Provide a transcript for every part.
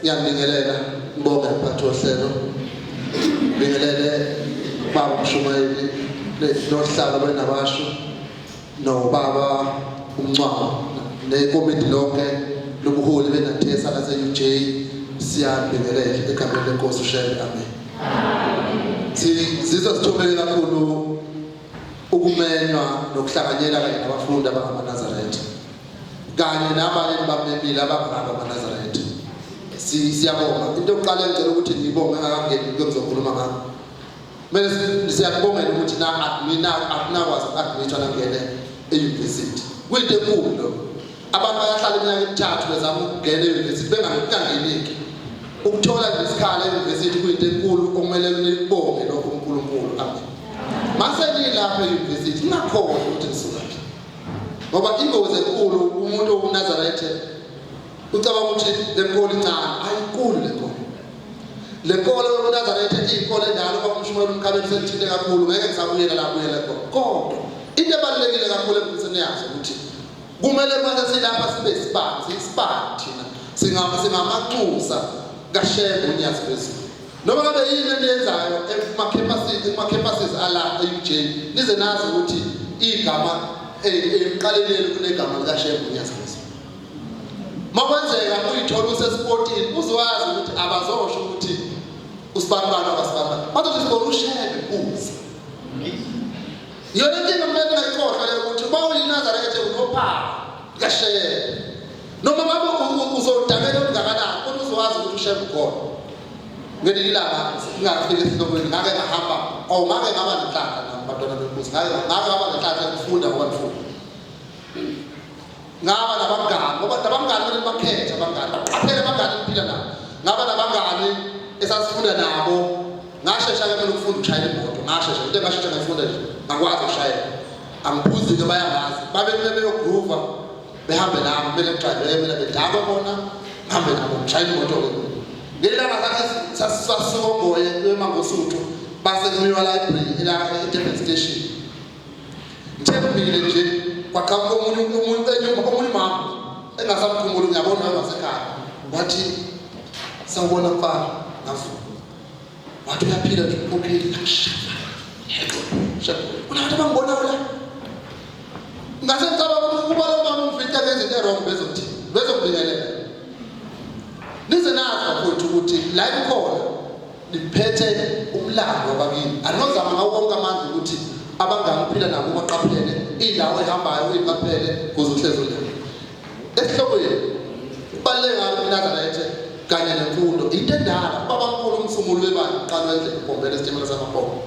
ngiyabingelela ngibonge mphathi wohlelo bingelele baba Mshumayeli nohlala benabasho nobaba uMncwaba nekomiti lonke lobuholi benathesa lase UJ siyabingelela egameni lenkosi uShebe amen. Sizizwa sithobele kakhulu ukumenywa nokuhlanganyela kanye nabafundi abangamaNazaretha kanye nabanye bamemile abangamaNazaretha. Siyabonga into yokuqala ngicela ukuthi ngibonge ngakangeni kuyokuzokhuluma ngakho. Manje siyabonga ukuthi mina akunakwazi ukadmithwa nangene e-university. Kuyinto enkulu abantu bayahlala iminyaka emithathu bezama ukungena e-university bengangeniki. Ukuthola isikhala e-university kuyinto enkulu okumele nibonge lokho uNkulunkulu amen. Mase nilapha e-university ningakhohlwa ukuthi nisukaphi. Ngoba ingozi enkulu umuntu oNazaretha ucabanga ukuthi lenkolo incane ayinkulu lenkolo. Lenkolo yoNazaretha iyinkolo endala ngoba uMshumayeli uMkhabela sethile kakhulu ngeke ngisabuyela la kuyela kodwa into ebalekile kakhulu emphakathini yazo ukuthi kumele mase silapha sibe isibani thina singamaxusa kaShebe uNyazi phezulu. Noma ngabe yini eniyenzayo ema-campuses ala e-UJ nize nazi ukuthi igama eliqaleleli kunegama likaShebe uNyazi phezulu. Makwenzeka uyithola usesportini uzwazi ukuthi abazosho ukuthi usibanibani abasibanibani bathi sibona uShebe uza. Yona into kumele ngayikhohlwa le ukuthi bawuyiNazaretha unophawu kaShebe. Noma ngabe uzodamela ungakanani kodwa uzwazi ukuthi uShebe ukhona. Ngeke ilanga ngingafika esihlokweni ngake ngahamba ngake ngaba nenhlaka nabantwana benkosi ngake ngaba nenhlaka ukufunda ngoba ngifunda. Ngaba nabangani ngoba nabangani bene bakhetha abangani aphela abangani impila nabo ngaba nabangani esasifunda nabo ngashesha ke mina ukufunda ukushayela imoto ngashesha into engashesha ngifunda nje ngakwazi ukushayela angiphuzi ke bayangazi babe beyogroova behambe nami kumele ngicale mina bedakwa bona ngihambe nabo ngishayela imoto ke ngelanga sasisongoye eMangosuthu base kuyiwa library ila eDurban station ngithembile nje kwaqhamuka omunye mama engasamkhumuli ngiyabona ngasekhaya wathi sawubona mfana ngavuka wathi uyaphila nje ukhokheli unabantu abangibona la ngase ngicabanga ukuthi kuba lo mama umfita ngezinto errong bezokubingelela nize nazi mfowethu ukuthi la ikhona liphethe umlando wabakini anozama ngawo konke amandla ukuthi abangaphila nabo baqaphele indawo ehambayo uyiqaphele kuze uhleze le esihlokweni kubaleka uNazaretha kanye nemfundo into endala babamkhulu umsunguli webani uqala endlela ubombele isitimela samabhoko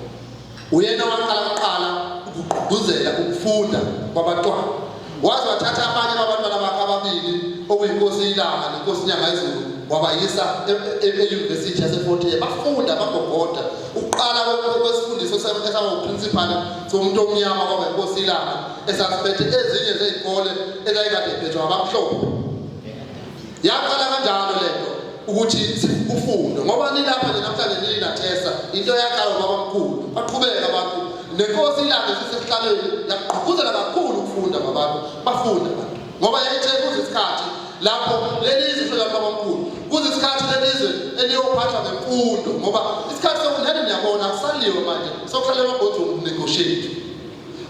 uyena waqala ukugqugquzela ukufunda kwabantwana wazi wathatha abanye abantwana bakhe ababili okuyinkosi ilanga nenkosi inyanga izulu wabayisa e-university yaseFort Hare bafunda bagogoda uqala kwesifundiso esaba uprincipal somuntu omnyama kwaba inkosi ilanga esasiphethe ezinye zezikole ezayikade phethwe abamhlophe yaqala kanjalo lento ukuthi ufunde ngoba nilapha nje namhlanje ninathesa into yaqala babamkhulu baqhubeka abantu nenkosi ilanga sisehlalweni yaqhubuzela kakhulu ukufunda ngabantu bafunda abantu ngoba yayithe kuze isikhathi lapho lelizwe hlala babamkhulu kuze isikhathi lelizwe eliyophathwa ngemfundo ngoba isikhathi sokunene niyabona akusaliwe manje sokuhlala emabhodroom negotiate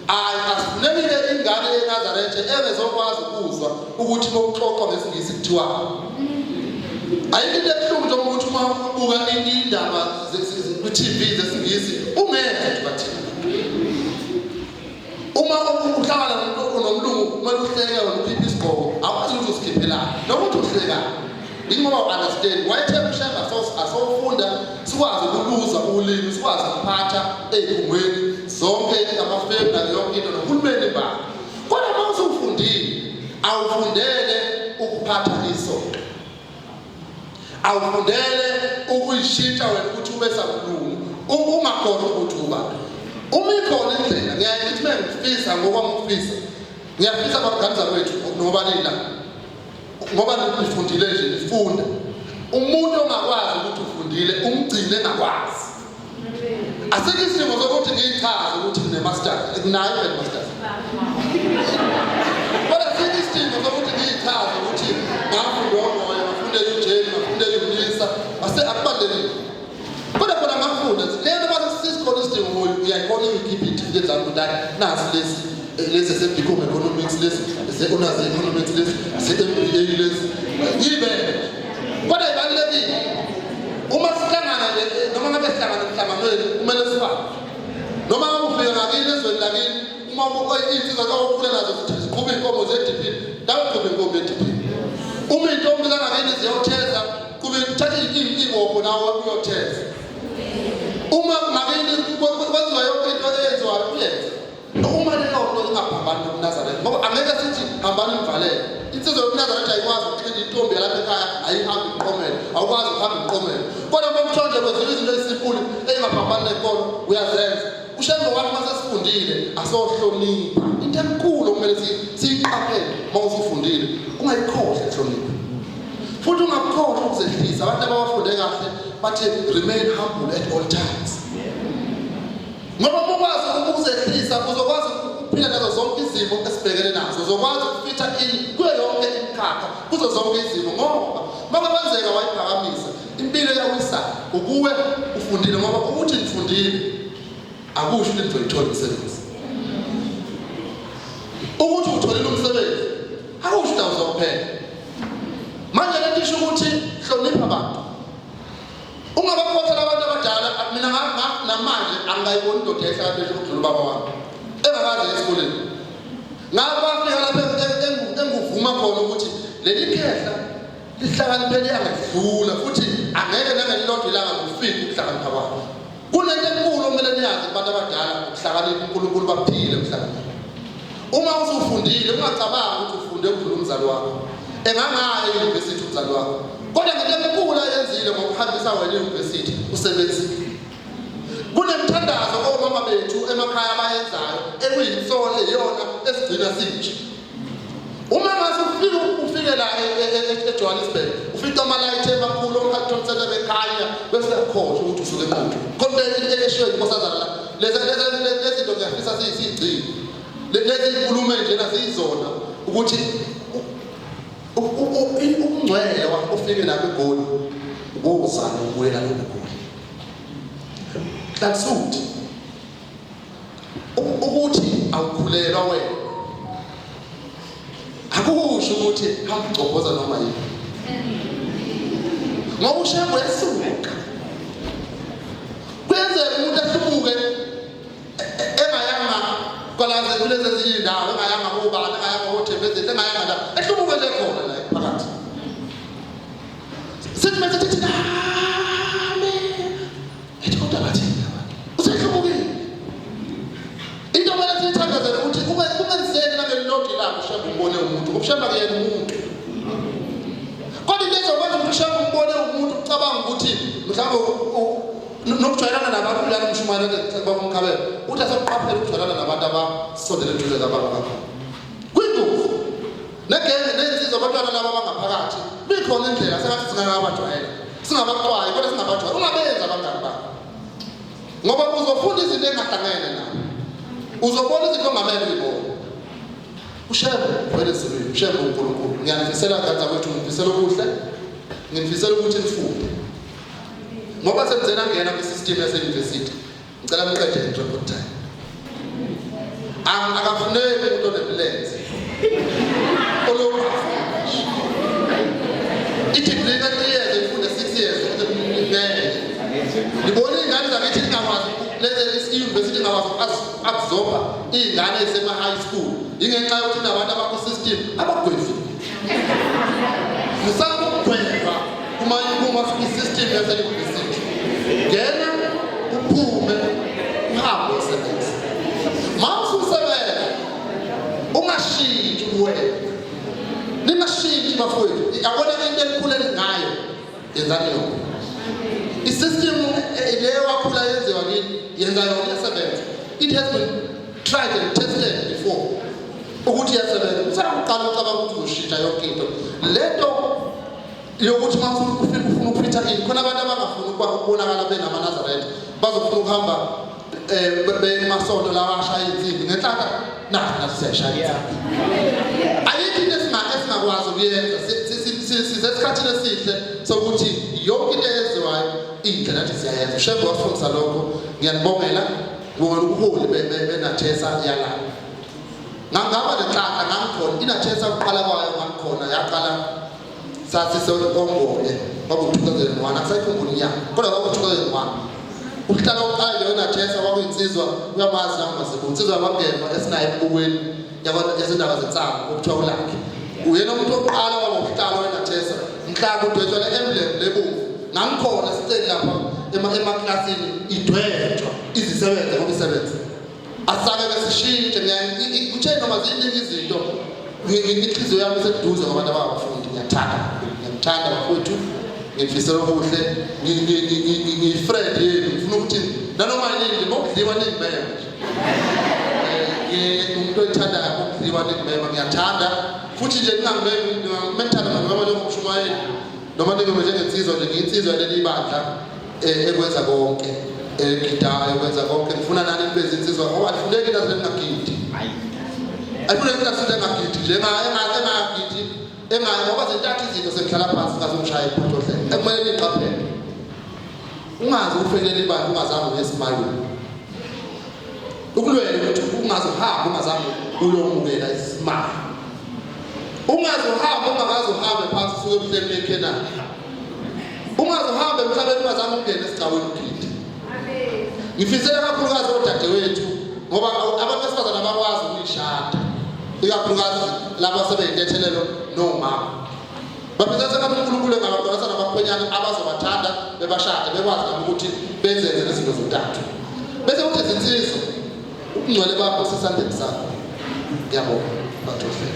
asifunekile ingane eNazaretha ebezokwazi ukuzwa ukuthi bokuxoxa ngesingisi kuthiwa ayikho ebuhlungu nje ukuthi uma ubuka indaba ku-TV zesingisi ungeke bathina uma uhlala nomlungu kumele uhleke uphiphe isigqoko akwazi ukuthi usikhiphelana nokuthi uhleka ingoba understand wayethe uShebe asofunda sikwazi ukuluza ulimi sikwazi ukuphatha ezikhungweni zonke amafemu nayo yonke into nohulumeni ba kodwa uma usufundile awufundele ukuphatha isonto awufundele ukuyishintsha wena ukuthi ube sabulungu ungakhohlwa ukuthi uba uma ikhona indlela ngiyayithi mina ngifisa ngokwami ukufisa ngiyafisa abagani wethu ngoba nina ngoba nifundile nje nifunda umuntu ongakwazi ukuthi ufundile umgcine engakwazi asikho isidingo sokuthi ngiyichaze ukuthi ngine-masters kunayo le-masters kodwa asikho isidingo sokuthi ngiyichaze ukuthi ngafunda umoya ngafunde e-UJ ngafunde e-UNISA nasi lesi se-become economics lesi se-honors economics lesi se-MBA lesi yibe kodwa ibalulekile uma sihlangana noma ngabe sihlangana emhlanganweni kumele sifane noma ufika ngakini ezweni lakini uma insizwa zawukhula nazo ziqhube inkomo zedipini dawuqhube inkomo edipini uma intombi zangakini ziyotheza kube thatha ingopho nawe uyotheza uma ngakini kwenziwa yonke into eyenziwayo uyenza uma leyo nto ingaphambani noMnazareth ngoba angeke sithi hambani imvalele insizwa yoMnazareth ayikwazi ukuxila intombi yalapha ekhaya ayihambi iqomele awukwazi ukuhamba iqomele kodwa bomthonje kwenziwa izinto ezisimpuli engaphambani nenkolo uyazenza ushembe wathi masesifundile asohlonipha into enkulu kumele siyiqaphele uma usufundile ungayikhohlwa inhlonipho futhi ungakhohlwa ukuzehlisa abantu abawafunde kahle bathi remain humble at all times ngoba ukwazi ukuzehlisa uzokwazi ukuphila nazo zonke izimo esibhekene nazo uzokwazi ukufitha kuyo yonke imikhakha kuzo zonke izimo ngoba uma kwenzeka wayiphakamisa impilo yakho ukuwe ufundile ngoba ukuthi ngifundile akusho ukuthi ngizoyithola umsebenzi ukuthi utholile umsebenzi akusho ukuthi awuzophela manje lento isho ukuthi hlonipha abantu ungabakhokhela abantu abadala mina namanje angayiboni indoda ehlakaniphile ukudlula ubaba wami engakaze esikoleni ngabafika lapha enguvuma khona ukuthi leli khehla lihlakaniphele angedlula futhi angeke nangelilodwa ilanga kufike ukuhlakanipha kwabo kunento enkulu okumele niyazi abantu abadala ukuhlakanipha uNkulunkulu baphile ukuhlakanipha uma usufundile ungacabangi ukuthi ufunde ukudlula umzali wakho engangaya e-university umzali wakho kodwa ngento enkulu ayenzile ngokuhambisa wena e-university usebenzile kunemthandazo omama bethu emakhaya abayenzayo ekuyimsolo eyona esigcina sinje uma ufike la eJohannesburg ufika amalayithi emakhulu omkhathontsele bekhanya bese yakhohlwa ukuthi usuke emuntu konke eshiwe inkosazana la lezi zinto ngiyafisa siyigcina lezi inkulumo njena ziyizona ukuthi ukungcwele wakho ufike lapha eGoli ukuzana ubuyela lapha eGoli hlaksuthi ukuthi awukhulelwa wena akusho ukuthi hambugcoboza noma yini ngoba ushembo yasuka kwenzeka umuntu ahlubuke engayanga kwalaze kulezi ezinye indawo engayanga kubani engayanga othembezeli engayanga la ehlubuke nje khona la phakathi sithi manje thithi nami ethi kodwa bathi usehlubuke into manje sithandazela ukuthi kungenzeki nangelilodwa ilanga ushembe umbone umuntu ushembe kuyena umuntu kodwa into ezokwenza ukuthi ushembe umbone umuntu ucabanga ukuthi mhlawumbe nokujwayelana nabantu lana umshumane bakumkhabela uthi asoqaphela ukujwayelana nabantu abasondele eduze kababa kwingozi negenge nensizwa abantwana laba abangaphakathi bikhona indlela sengathi singakabajwayela singabaxwayi kodwa singabajwayela ungabenza abangani bakho ngoba uzofunda izinto engahlangene nabo uzobona izinto ongamele uyibone ushembe wena ezulwini ushembe uNkulunkulu ngiyanifisela kanza kwethu ngifisela okuhle ngifisela ukuthi nifunde ngoba senzena ngena kwisystem yase-university ngicela niqede i-report time akafuneki umuntu onemlenze i-degree ka-3 years ifunde 6 years ngibona iy'ngane zakithi ingakwazi i-university ingakwazi absorba iy'ngane ezisema-high school ingenxa yokuthi nabantu abakwisystem abagwevile musaba ukugweva kuma-system yase-university ngena uphume uhambe usebenza ma ususebenza ungashintshi uwena ningashintshi bafowethu yabona into elikhulele ngayo yenzani yona isystem leyo wakhula yenziwa kini yenza yona iyasebenza it has been tried and tested before ukuthi iyasebenza usaqala ucabanga ukuthi uzoshintsha yonke into lento yokuthi uma ufuna ukuphetha ini khona abantu abangafuni ukubonakala benamaNazaretha bazofuna ukuhamba bemasonto lawa ashaya insimbi ngenhlaka nathi siyashaya ayikho into esingakwazi ukuyenza sisesikhathini esihle sokuthi yonke into eyenziwayo inhle nathi siyayenza ushembe wafundisa lokho ngiyanibongela bona ubuholi benathesa yala ngangaba lenhlaka ngamkhona inathesa uqala kwayo ngamkhona yaqala sathi ongoye kwaku 2001 akusayikhumbula inyanga kodwa kwaku 2001 uhlala uqala leyo nathesa kwakuyinsizwa uyamazi nangazibona insizwa yamagemba esinayo ebukweni yabona izindaba zensango okuthiwa ulakhe uyena umuntu oqala wabuhlalo wenathesa mhlaka udwetshwa le-emblem lebomvu ngamkhona siceli lapha emaklasini idwetshwa izisebenza ngoba isebenza asake besishintshe ngiyakutshela noma ziningi izinto inhliziyo yami iseduze ngabantu abafundi ngiyamthanda bafowethu ngifisela okuhle ngiyifriend yenu ngifuna ukuthi nanoma yini ngokudliwa ningibeka umuntu oyithandayo ngokudliwa ningibeka ngiyathanda futhi nje ningangibeki ngithanda noma njengoMshumayeli noma ningebe njengensizwa nje ngiyinsizwa leli bandla ekwenza konke egidayo ekwenza konke ngifuna nani nibe izinsizwa ngoba ayifuneki into zengagidi ayifuneki into zengagidi nje engagidi ngoba zintathu izinto sekuhlala phansi ngazomshaya iphothohle ekumele niqaphele ungazi ukufelela ibandla ungazange uyesimayini ukulwela ukuthi ungazohamba ungazange uyomukela isimali ungazohamba ungakazohamba phansi usuke emhlabeni eKenani ungazohamba emhlabeni ungazange ungene esigcawini ukhidi ngifisela kakhulukazi odadewethu ngoba abantu besifazana abakwazi ukuyishada ikakhulukazi laba sebeyintethelelo nomama baphethe kanti uNkulunkulu engabaqondisa nabakhwenyana abazobathanda bebashade bekwazi nabo ukuthi benzenze izinto zontathu bese kuthi izinsizwa ukungcwele bakho sesandleni sakho ngiyabonga bathohle